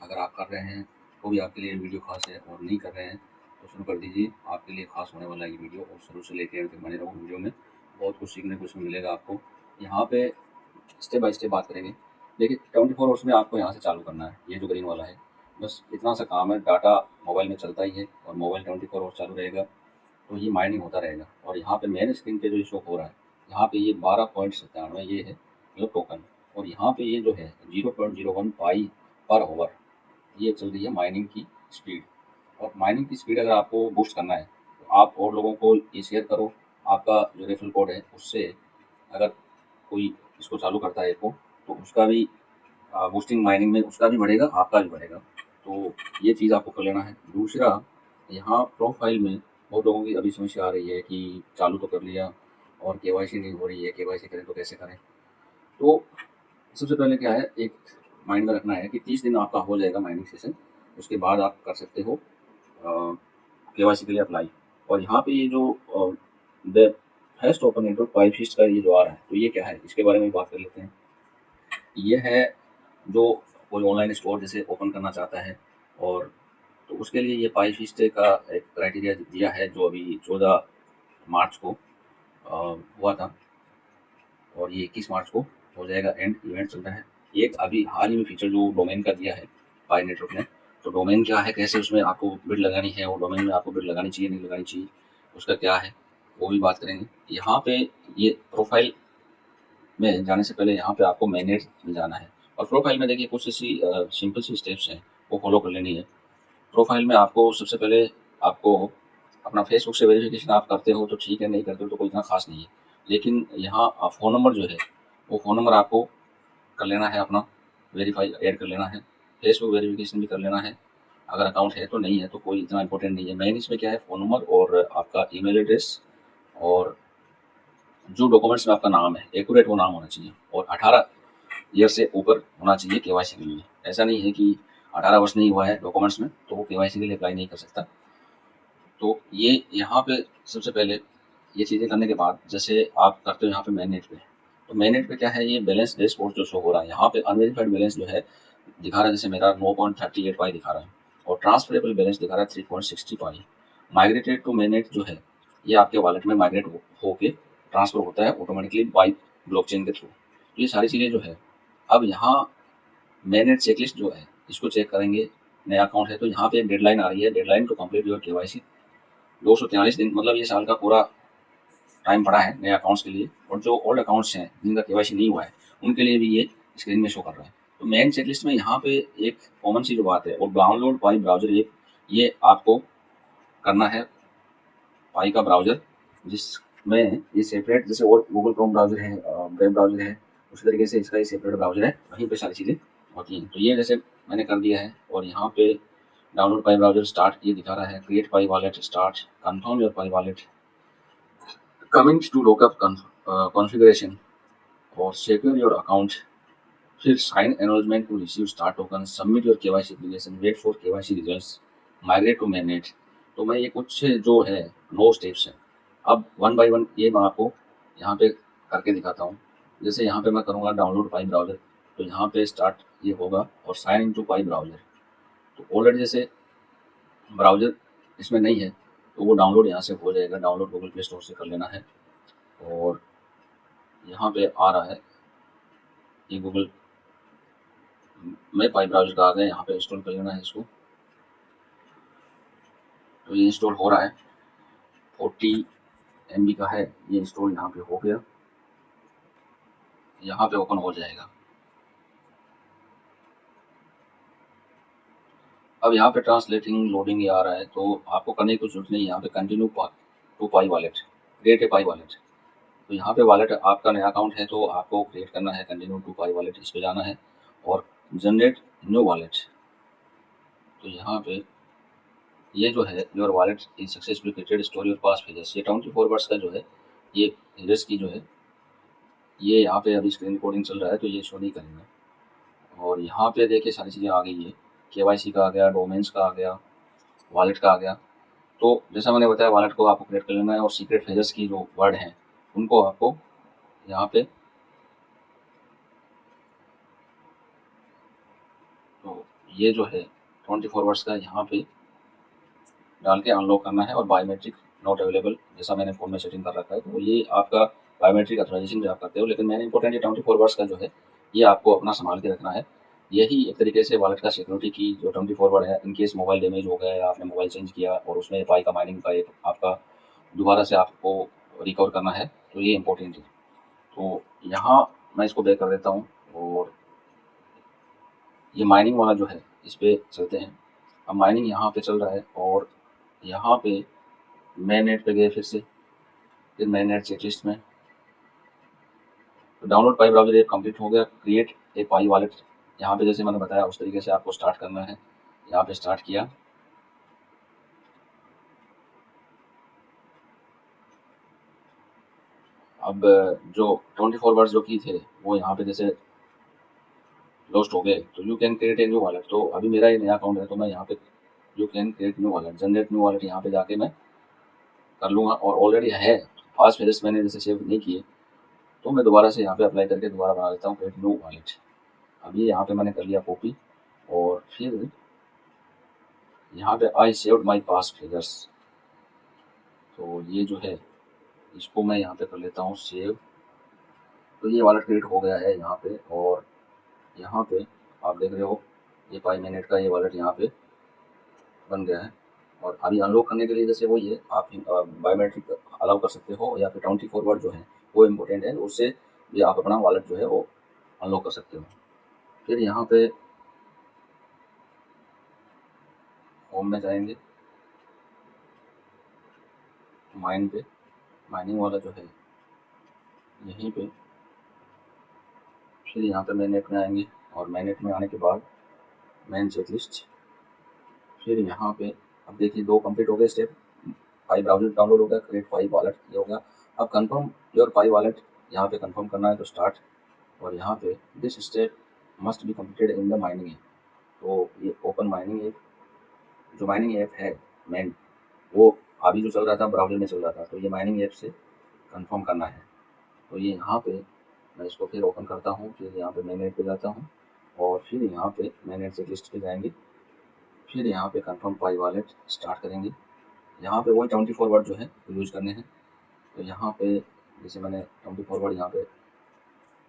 अगर आप कर रहे हैं तो भी आपके लिए वीडियो खास है, और नहीं कर रहे हैं तो शुरू कर दीजिए। आपके लिए खास होने वाला है ये वीडियो, और शुरू से लेकर अंत तक बने रहो वीडियो में। बहुत कुछ सीखने को इसमें मिलेगा आपको। यहाँ पे स्टेप बाय स्टेप बात करेंगे। देखिए 24 आवर्स में आपको यहाँ से चालू करना है, ये जो ग्रीन वाला है, बस इतना सा काम है। डाटा मोबाइल में चलता ही है और मोबाइल 24 आवर्स चालू रहेगा, तो ये माइनिंग होता रहेगा। और यहाँ पे मेन स्क्रीन पे जो शो हो रहा है, यहाँ पे ये 12.97 ये है मतलब टोकन। और यहाँ पे ये जो है 0.01 पाई पर ओवर, ये चल रही है माइनिंग की स्पीड। और माइनिंग की स्पीड अगर आपको बूस्ट करना है तो आप और लोगों को ये शेयर करो। आपका जो रेफरल कोड है उससे अगर कोई इसको चालू करता है को, तो उसका भी बूस्टिंग माइनिंग में उसका भी बढ़ेगा, आपका भी बढ़ेगा। तो ये चीज़ आपको कर लेना है। दूसरा, यहाँ प्रोफाइल में बहुत लोगों की अभी समस्या आ रही है कि चालू तो कर लिया और केवाईसी नहीं हो रही है, केवाईसी करें तो कैसे करें। तो सबसे पहले क्या है, एक माइंड में रखना है कि 30 दिन आपका हो जाएगा माइनिंग सेशन, उसके बाद आप कर सकते हो केवाईसी के लिए अप्लाई। और यहाँ पे ये जो द फर्स्ट ओपन नेटवर्क पाइपशिस्ट का ये जो आ रहा है, तो ये क्या है इसके बारे में बात कर लेते हैं। ये है जो कोई ऑनलाइन स्टोर जैसे ओपन करना चाहता है, और तो उसके लिए ये पाइपशिस्ट का एक क्राइटेरिया दिया है जो अभी 14 मार्च को हुआ था, और ये 21 मार्च को हो जाएगा एंड। इवेंट चल रहा है। एक अभी हाल ही में फीचर जो डोमेन का दिया है पाई नेटवर्क ने, तो डोमेन क्या है, कैसे उसमें आपको बिड लगानी है, और डोमेन में आपको बिड लगानी चाहिए नहीं लगानी चाहिए, उसका क्या है वो भी बात करेंगे। यहाँ पे ये प्रोफाइल में जाने से पहले यहाँ पे आपको मैनेज में जाना है। और प्रोफाइल में देखिए कुछ ऐसी सिंपल सी स्टेप्स हैं, वो फॉलो कर लेनी है। प्रोफाइल में आपको सबसे पहले आपको अपना फेसबुक से वेरिफिकेशन आप करते हो तो ठीक है, नहीं करते हो तो कोई इतना खास नहीं है। लेकिन यहाँ फ़ोन नंबर जो है, वो फ़ोन नंबर आपको कर लेना है अपना वेरीफाई, ऐड कर लेना है। फेसबुक वेरिफिकेशन भी कर लेना है। अगर अकाउंट है तो, नहीं है तो कोई इतना इंपॉर्टेंट नहीं है। मेन इसमें क्या है, फ़ोन नंबर और आपका ईमेल एड्रेस, और जो डॉक्यूमेंट्स में आपका नाम है एक्यूरेट वो नाम होना चाहिए, और 18 ईयर से ऊपर होना चाहिए केवाईसी के लिए। ऐसा नहीं है कि 18 वर्ष नहीं हुआ है डॉक्यूमेंट्स में तो वो केवाईसी के लिए अप्लाई नहीं कर सकता। तो ये यहाँ पे सबसे पहले ये चीज़ें करने के बाद जैसे आप करते हो यहाँ पे मैनेट पे, तो मैनेट पे क्या है, ये बैलेंस डैशबोर्ड जो शो हो रहा है, यहाँ पे अनवेरिफाइड बैलेंस जो है दिखा रहा है, जैसे मेरा 9.38 पाई दिखा रहा है, और ट्रांसफरेबल बैलेंस दिखा रहा है 3.60 पाई। माइग्रेटेड टू मैनेट जो है, ये आपके वॉलेट में माइग्रेट होके ट्रांसफर होता है ऑटोमेटिकली बाई ब्लॉकचेन के थ्रू। तो ये सारी चीज़ें जो है, अब यहाँ मैनेट चेकलिस्ट जो है इसको चेक करेंगे। नया अकाउंट है तो यहाँ पे एक डेडलाइन आ रही है, deadline to complete your KYC 243 दिन, मतलब ये साल का पूरा टाइम पड़ा है नए अकाउंट्स के लिए। और जो ओल्ड अकाउंट्स हैं जिनका केवाईसी नहीं हुआ है, उनके लिए भी ये स्क्रीन में शो कर रहा है। तो मेन चेकलिस्ट में यहाँ पे एक कॉमन सी जो बात है, और डाउनलोड पाई ब्राउजर, ये आपको करना है। पाई का ब्राउजर जिसमें ये सेपरेट, जैसे और गूगल क्रोम ब्राउजर है, वेब ब्राउजर है, उसी तरीके से इसका ये सेपरेट ब्राउजर है, वहीं पे सारी चीज़ें होती हैं। तो ये जैसे मैंने कर दिया है, और यहाँ पे डाउनलोड पाई ब्राउजर स्टार्ट ये दिखा रहा है, create Pi wallet start, confirm your Pi wallet, coming to lockup configuration, और सिक्योर योर अकाउंट, फिर sign enrolment to receive star token, submit your KYC application, wait for KYC results, migrate to mainnet. तो मैं ये कुछ जो है 9 steps हैं। अब वन बाय वन ये मैं आपको यहाँ पे करके दिखाता हूँ। जैसे यहाँ पे मैं करूँगा डाउनलोड पाई ब्राउजर, तो यहाँ पे स्टार्ट ये होगा, और sign in to Pi browser. तो ऑलरेडी जैसे ब्राउजर इसमें नहीं है तो वो डाउनलोड यहाँ से हो जाएगा, डाउनलोड गूगल प्ले स्टोर से कर लेना है। और यहाँ पे आ रहा है ये गूगल में पाई ब्राउजर का आ गया, यहाँ पे इंस्टॉल कर लेना है इसको। तो ये इंस्टॉल हो रहा है, 40 MB का है, ये इंस्टॉल यहाँ पे हो गया, यहाँ पे ओपन हो जाएगा। अब यहाँ पे ट्रांसलेटिंग लोडिंग ये आ रहा है, तो आपको करने की कुछ जरूरत नहीं है। यहाँ पे continue to Pi wallet, create a Pi wallet. तो यहाँ पे वॉलेट आपका नया अकाउंट है तो आपको क्रिएट करना है कंटिन्यू टू पाई वॉलेट, इस पे जाना है, और जनरेट न्यू वॉलेट। तो यहाँ पे ये जो है your wallet is successfully created, store your pass pages, ये 24 वर्ड्स का जो है, ये पेजेस की जो है, ये यहाँ पे अभी स्क्रीन रिकॉर्डिंग चल रहा है तो ये शो नहीं करेंगे। और यहाँ पे देखिए सारी चीज़ें आ गई है, केवाईसी का आ गया, डोमेन्स का आ गया, वॉलेट का आ गया। तो जैसा मैंने बताया वॉलेट को आपको क्रिएट कर लेना है, और सीक्रेट फेजेस की जो वर्ड हैं उनको आपको यहाँ पे, तो ये जो है 24 आवर्स का यहाँ पे डाल के अनलॉक करना है, और बायोमेट्रिक नॉट अवेलेबल जैसा मैंने फ़ोन में सेटिंग कर रखा है, तो ये आपका बायोमेट्रिक ऑथराइजेशन जो आप करते हो। लेकिन मैंने इंपॉर्टेंट ये 24 आवर्स का जो है ये आपको अपना संभाल के रखना है। यही एक तरीके से वॉलेट का सिक्योरिटी की जो 24 आवर है, इन केस मोबाइल डैमेज हो गया या आपने मोबाइल चेंज किया और उसमें पाई का माइनिंग का एक आपका दोबारा से आपको रिकवर करना है, तो ये इंपॉर्टेंट है। तो यहाँ मैं इसको बैक कर देता हूँ और ये माइनिंग वाला जो है इस पे चलते हैं। अब माइनिंग यहाँ पे चल रहा है और यहाँ पे मेन नेट पे गए फिर मेन नेट चेकलिस्ट में तो डाउनलोड पाई ब्राउजर ऐप कंप्लीट हो गया। क्रिएट ए पाई वॉलेट, यहाँ पे जैसे मैंने बताया उस तरीके से आपको स्टार्ट करना है। यहाँ पे स्टार्ट किया, अब जो 24 आवर्स जो की थे वो यहाँ पे जैसे लॉस्ट हो गए, तो you can create a new wallet. तो अभी मेरा ये नया अकाउंट है, तो मैं यहाँ पे you can create new wallet, generate new wallet यहाँ पे जाके मैं कर लूँगा। और ऑलरेडी है फास्ट फेजेस मैंने जैसे सेव नहीं किए, तो मैं दोबारा से यहाँ पे अप्लाई करके दोबारा बना लेता हूँ क्रिएट न्यू वॉलेट। अब ये यहाँ पे मैंने कर लिया कॉपी, और फिर यहाँ पे I saved my past figures, तो ये जो है इसको मैं यहाँ पे कर लेता हूँ सेव। तो ये वॉलेट क्रिएट हो गया है यहाँ पे, और यहाँ पे आप देख रहे हो ये पाई मिनट का ये वॉलेट यहाँ पे बन गया है। और अभी अनलॉक करने के लिए जैसे वही है, आप बायोमेट्रिक अलाउ कर सकते हो या फिर 24 वर्ड जो है वो इम्पोर्टेंट है, उससे भी आप अपना वॉलेट जो है वो अनलॉक कर सकते हो। फिर यहाँ पे होम में जाएंगे, माइन पे माइनिंग वाला जो है यहीं पे, फिर यहाँ पे मेन नेट में आएंगे, और मेन नेट में आने के बाद मेन चेकलिस्ट, फिर यहाँ पे अब देखिए 2 कंप्लीट हो गए स्टेप। पाई ब्राउजर डाउनलोड हो गया, क्रिएट पाई वॉलेट ये हो गया। अब कंफर्म योर पाई वॉलेट, यहाँ पे कंफर्म करना है तो स्टार्ट, और यहाँ पे this step must be completed in the mining app. तो ये ओपन माइनिंग ऐप, जो माइनिंग ऐप है मेन, वो अभी जो चल रहा था ब्राउजर में चल रहा था, तो ये माइनिंग ऐप से कंफर्म करना है। तो ये यहाँ पे मैं इसको फिर ओपन करता हूँ, फिर यहाँ पे मेन नेट पे जाता हूँ, और फिर यहाँ पे मेन नेट चेकलिस्ट पे जाएंगे, फिर यहाँ पे कंफर्म पाई वॉलेट स्टार्ट करेंगे। यहाँ पे वही 24 वर्ड जो है यूज़ करने हैं। तो यहाँ पे जैसे मैंने 24 वर्ड यहाँ पे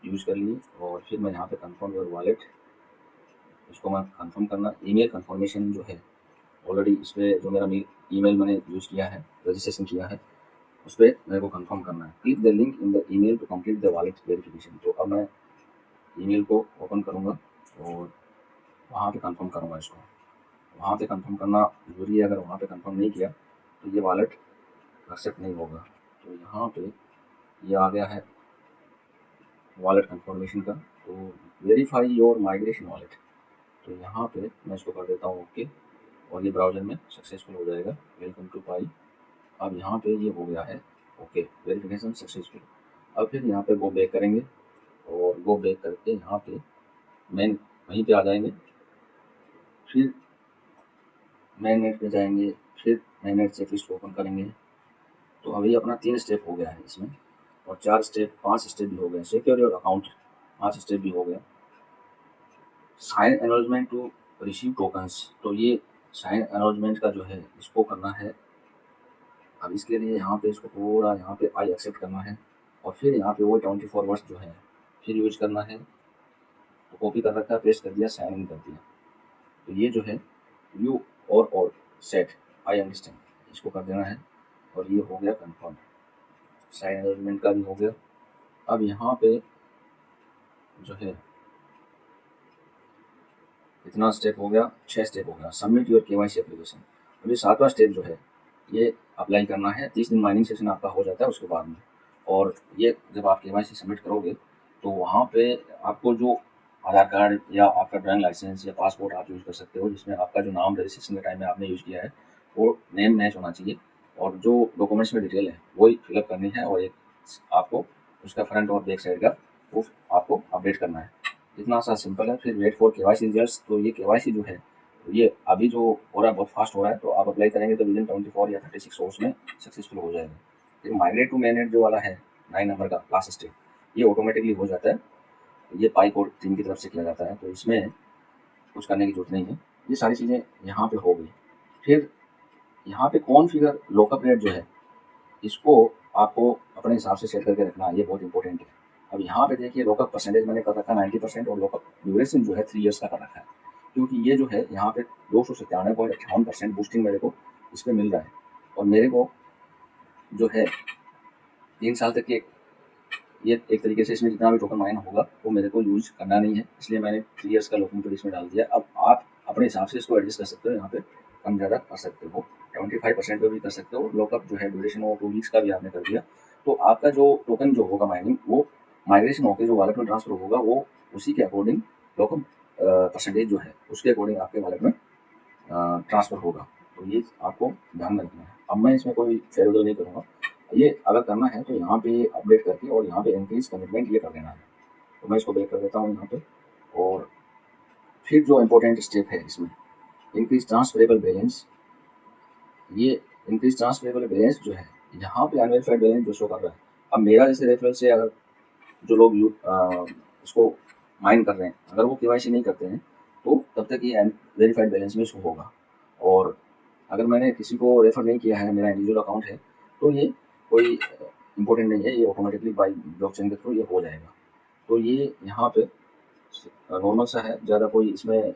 यूज़ कर लिए, और फिर मैं यहाँ पे कंफर्म योर वॉलेट, इसको मैं कंफर्म करना। ईमेल कंफर्मेशन जो है ऑलरेडी इस पर जो मेरा ईमेल मैंने यूज़ किया है, रजिस्ट्रेशन किया है, उस पर मेरे को कंफर्म करना है। Click the link in the email to complete the wallet verification. तो अब मैं ईमेल को ओपन करूँगा और वहाँ पे कंफर्म करूँगा इसको। वहाँ पे कंफर्म करना जरूरी है, अगर वहाँ पे कंफर्म नहीं किया तो ये वॉलेट एक्सेप्ट नहीं होगा। तो यहाँ पे ये आ गया है वॉलेट कंफर्मेशन का, तो वेरीफाई योर माइग्रेशन वॉलेट, तो यहाँ पे मैं इसको कर देता हूँ ओके, और ये ब्राउज़र में सक्सेसफुल हो जाएगा। वेलकम टू पाई। अब यहाँ पे ये हो गया है ओके, वेरिफिकेशन सक्सेसफुल। अब फिर यहाँ पे गो बैक करेंगे, और गो बैक करके यहाँ पे मेन वहीं पे आ जाएंगे, फिर मेन नेट पे जाएंगे, फिर मेन नेट चेकलिस्ट ओपन करेंगे। तो अभी अपना 3 स्टेप हो गया है इसमें, और 5 स्टेप भी हो गए। सिक्योर योर अकाउंट 5 स्टेप भी हो गया। Sign enrolment to receive tokens, तो ये साइन एनरोलमेंट का जो है इसको करना है। अब इसके लिए यहाँ पे इसको पूरा यहाँ पे आई एक्सेप्ट करना है, और फिर यहाँ पे वो 24 वर्ड्स जो है फिर यूज करना है। तो कॉपी कर रखा है, पेस्ट कर दिया, साइन इन कर दिया। तो ये जो है यू और सेट आई अंडरस्टैंड, इसको कर देना है, और ये हो गया कंफर्म। साइन एनरोलमेंट का भी हो गया। अब यहाँ पे जो है इतना स्टेप हो गया, 6 स्टेप हो गया। सबमिट योर केवाईसी एप्लीकेशन, अभी 7वां स्टेप जो है ये अप्लाई करना है। 30 दिन माइनिंग सेशन आपका हो जाता है उसके बाद में, और ये जब आप केवाईसी सबमिट करोगे तो वहाँ पे आपको जो आधार कार्ड या आपका ड्राइविंग लाइसेंस या पासपोर्ट आप यूज़ कर सकते हो, जिसमें आपका जो नाम रजिस्ट्रेशन के टाइम में आपने यूज़ किया है वो नेम मैच होना चाहिए, और जो डॉक्यूमेंट्स में डिटेल है वही फिलअप करनी है, और एक आपको उसका फ्रंट और बैक साइड का वो आपको अपडेट करना है। इतना सा सिंपल है। फिर वेट फॉर केवाईसी रिजल्ट्स, तो ये केवाईसी जो है तो ये अभी जो हो रहा है बहुत फास्ट हो रहा है, तो आप अप्लाई करेंगे तो विदिन 24 या 36 आवर्स में सक्सेसफुल हो जाएगा। फिर माइग्रेट टू मेन नेट जो वाला है 9 नंबर का लास्ट स्टेप, ये ऑटोमेटिकली हो जाता है। ये पाई कोड टीम की तरफ से किया जाता है, तो इसमें कुछ करने की जरूरत नहीं है। ये सारी चीज़ें यहाँ पे हो गई। फिर यहाँ पे कॉन्फ़िगर लॉकअप रेट जो है, इसको आपको अपने हिसाब से सेट करके रखना है, ये बहुत इंपॉर्टेंट है। अब यहाँ पे देखिए लॉकअप परसेंटेज मैंने कर रखा है 90% और लॉकअप ड्यूरेशन जो है 3 ईयर्स का कर रखा है, क्योंकि ये जो है यहाँ पे 297.58% बूस्टिंग मेरे को इसमें मिल रहा है और मेरे को जो है 3 साल तक के ये एक तरीके से इसमें जितना भी टोकन माइन होगा वो मेरे को यूज करना नहीं है, इसलिए मैंने 3 ईयर्स का लॉकिंग पीरियड इसमें डाल दिया। अब आप अपने हिसाब से इसको एडजस्ट कर सकते हो, यहाँ पे कम ज़्यादा कर सकते हो, 25% पे भी कर सकते हो। लॉकअप जो है ड्यूरेशन वो 2 वीक्स का भी आपने कर दिया, तो आपका जो टोकन जो होगा माइनिंग वो माइग्रेशन होकर जो वॉलेट में ट्रांसफर होगा वो उसी के अकॉर्डिंग लॉकअप परसेंटेज जो है उसके अकॉर्डिंग आपके वॉलेट में ट्रांसफ़र होगा। तो ये आपको ध्यान में रखना है। अब मैं इसमें कोई फेरबदल नहीं करूँगा, ये अगर करना है तो यहाँ पे अपडेट करके और यहाँ पे इंक्रीज कमिटमेंट ये कर देना है। तो मैं इसको बैक कर देता हूँ यहाँ पे। और फिर जो इम्पोर्टेंट स्टेप है इसमें इंक्रीज ट्रांसफरेबल बैलेंस, ये इंक्रीज ट्रांसफरेबल बैलेंस जो है यहाँ पे अनवेरीफाइड बैलेंस जो शो कर रहा है। अब मेरा जैसे रेफरल से अगर जो लोग इसको माइन कर रहे हैं अगर वो केवाईसी नहीं करते हैं तो तब तक ये वेरीफाइड बैलेंस में शो होगा। और अगर मैंने किसी को रेफर नहीं किया है, मेरा इंडिविजुअल अकाउंट है, तो ये कोई इम्पोर्टेंट नहीं है, ये ऑटोमेटिकली बाई ब्लॉकचेन के थ्रू ये हो जाएगा। तो ये यहाँ पे नॉर्मल सा है, ज़्यादा कोई इसमें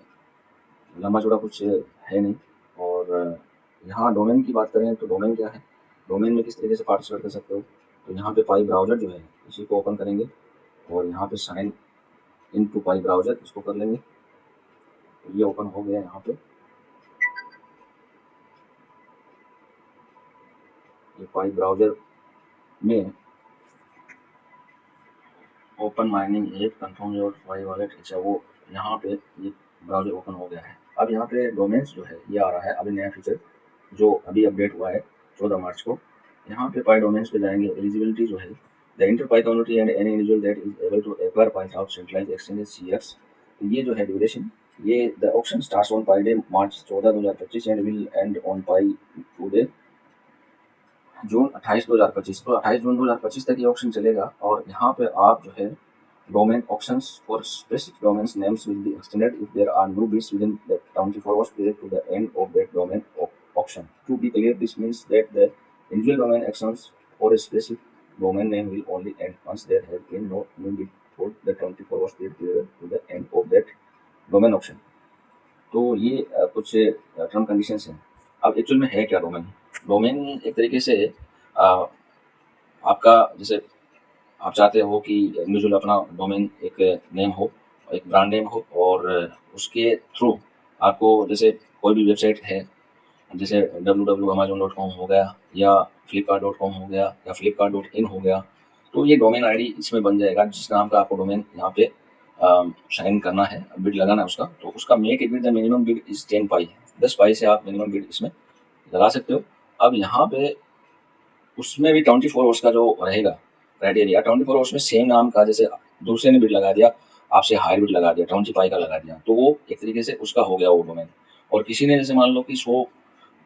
लंबा चौड़ा कुछ है नहीं। और यहाँ डोमेन की बात करें तो डोमेन क्या है, डोमेन में किस तरीके से पार्टिसिपेट कर सकते हो। तो यहाँ पे पाई ब्राउज़र जो है इसी को ओपन करेंगे और यहाँ पे sign in to Pi browser इसको कर लेंगे। तो ये ओपन हो गया यहाँ पे, ये पाई ब्राउज़र में open mining app confirm your Pi wallet, अच्छा वो यहाँ पे ये ब्राउज़र ओपन हो गया है। अब यहाँ पे डोमेन्स जो है ये आ रहा है अभी नया फीचर जो अभी अपडेट हुआ है 14 मार्च को। यहाँ पे पाई डोमेन्स पे जाएंगे, एलिजिबिलिटी जो है the inter pi community and any individual that is able to acquire pi through centralised exchanges CX. ये जो है ड्यूरेशन, ये the auction starts on pi day March 14 2025 and will end on pi today June 28 2025। तो 28 June 2025 तक ये auction चलेगा। और यहाँ पे आप जो है domain auctions for specific domains names will be extended if there are no bids within the 24 hours period to the end of that domain auction. To be clear, this means that the individual domain actions for a specific domain name will only end once there has been no new bid for the 24 hours period to the end of that domain auction. तो ये कुछ term conditions हैं। अब actual में है क्या domain? Domain एक तरीके से आपका जैसे आप चाहते हो कि इंडिविजुअल अपना डोमेन एक नेम हो, एक ब्रांड नेम हो और उसके थ्रू आपको जैसे कोई भी वेबसाइट है जैसे www.amazon.com हो गया या flipkart.com हो गया या flipkart.in हो गया, तो ये डोमेन आईडी इसमें बन जाएगा जिस नाम का आपको डोमेन यहाँ पे साइन करना है, बिड लगाना है उसका। तो उसका make it with the minimum bid is 10 पाई, 10 पाई से आप मिनिमम बिड इसमें लगा सकते हो। अब यहाँ पे उसमें भी 24 आवर्स का जो रहेगा क्राइटेरिया, 24 आवर्स में सेम नाम का जैसे दूसरे ने बिड लगा दिया, आपसे हायर बिड लगा दिया, 20 पाई का लगा दिया, तो वो एक तरीके से उसका हो गया वो डोमेन। और किसी ने जैसे मान लो कि 100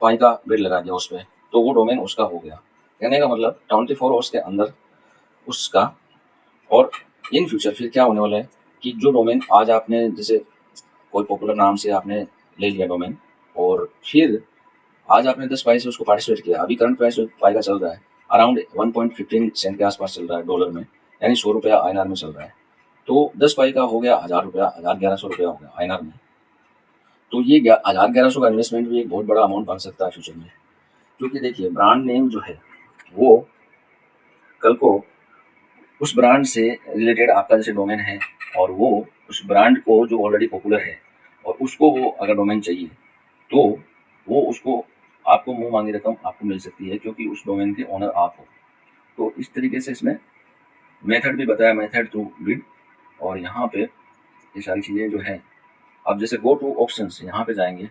पाई का बिड लगा दिया उस पर, तो वो डोमेन उसका हो गया। कहने का मतलब 24 आवर्स के अंदर उसका। और इन फ्यूचर फिर क्या होने वाला है कि जो डोमेन आज आपने जैसे कोई पॉपुलर नाम से आपने ले लिया डोमेन और फिर आज आपने 10 पाई से उसको पार्टिसिपेट किया, अभी करंट प्राइस पाई का चल रहा है अराउंड 1.15 सेंट के आसपास चल रहा है डॉलर में, यानी 100 रुपया INR में चल रहा है। तो 10 पाई का हो गया 1000 रुपया, 1100 रुपया हो गया INR में। तो ये 1100 का इन्वेस्टमेंट भी एक बहुत बड़ा अमाउंट बन सकता है फ्यूचर में, क्योंकि देखिए ब्रांड नेम जो है वो कल को उस ब्रांड से रिलेटेड आपका जैसे डोमेन है और वो उस ब्रांड को जो ऑलरेडी पॉपुलर है और उसको वो अगर डोमेन चाहिए तो वो उसको आपको मुंह मांगी रकम आपको मिल सकती है, क्योंकि उस डोमेन के ओनर आप हो। तो इस तरीके से इसमें मेथड भी बताया, मेथड टू बिड। और यहाँ पे ये सारी चीज़ें जो है, अब जैसे गो टू ऑप्शंस यहाँ पे जाएंगे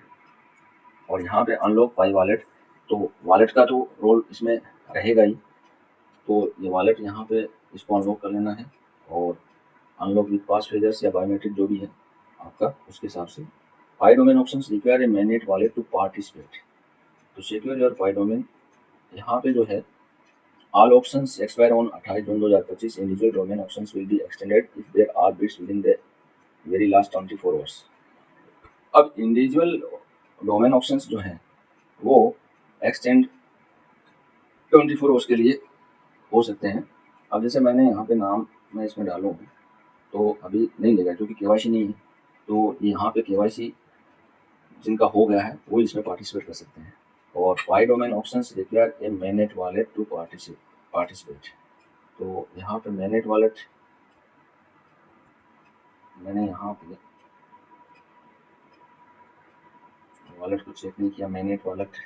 और यहाँ पे अनलॉक पाई वॉलेट, तो वॉलेट का तो रोल इसमें रहेगा ही। तो ये वॉलेट यहाँ पे इसको अनलॉक कर लेना है और अनलॉक विद पास फ्रेजर्स या बायोमेट्रिक जो भी है आपका उसके हिसाब से। Pi domain options require a mainnet wallet to participate, तो सिक्योर योर पाई डोमेन। यहाँ पे जो है all options expire on 28 June 2025, individual domain options will be extended if there are bids within the very last 24 hours. अब individual domain options जो हैं वो extend 24 hours के लिए हो सकते हैं। अब जैसे मैंने यहाँ पे नाम मैं इसमें डालूँ तो अभी नहीं लेगा क्योंकि केवाईसी नहीं है, तो यहाँ पे केवाईसी जिनका हो गया है वो इसमें पार्टिसिपेट कर सकते हैं। और why domain options require a mainnet wallet to participate. तो यहाँ पे मैनेट वॉलेट मैंने यहाँ पे वॉलेट को चेक नहीं किया, मैनेट वॉलेट,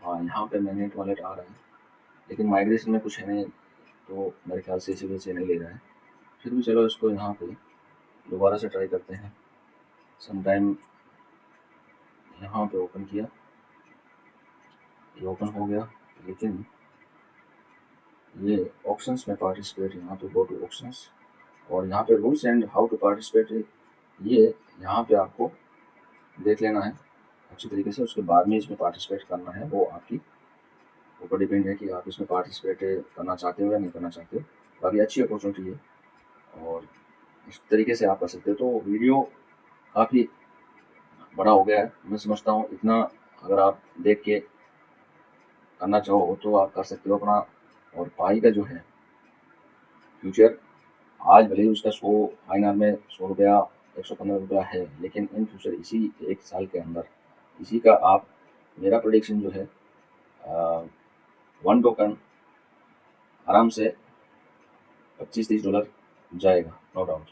हाँ यहाँ पे मैनेट वॉलेट आ रहा है लेकिन माइग्रेशन में कुछ है नहीं, तो मेरे ख्याल से इसी वजह से नहीं ले रहा है। फिर भी चलो इसको यहाँ पे दोबारा से ट्राई करते हैं। समटाइम यहाँ पे ओपन किया, ये ओपन हो गया, लेकिन ये ऑप्शंस में पार्टिसिपेट, यहाँ पे गो टू ऑप्शंस और यहाँ पे rules and how to participate, ये यहाँ पे आपको देख लेना है अच्छी तरीके से। उसके बाद में इसमें पार्टिसिपेट करना है, वो आपकी ऊपर डिपेंड है कि आप इसमें पार्टिसिपेट करना चाहते हो या नहीं करना चाहते हो। बाकी अच्छी अपॉर्चुनिटी है और इस तरीके से आप कर सकते हो। तो वीडियो काफ़ी बड़ा हो गया है, मैं समझता हूँ इतना अगर आप देख के करना चाहो तो आप कर सकते हो अपना। और पाई का जो है फ्यूचर, आज भले ही उसका 100 INR में 100 रुपया 115 रुपया है, लेकिन इन फ्यूचर इसी 1 साल के अंदर इसी का आप, मेरा प्रोडिक्शन जो है 1 टोकन आराम से $25-30 जाएगा, नो डाउट।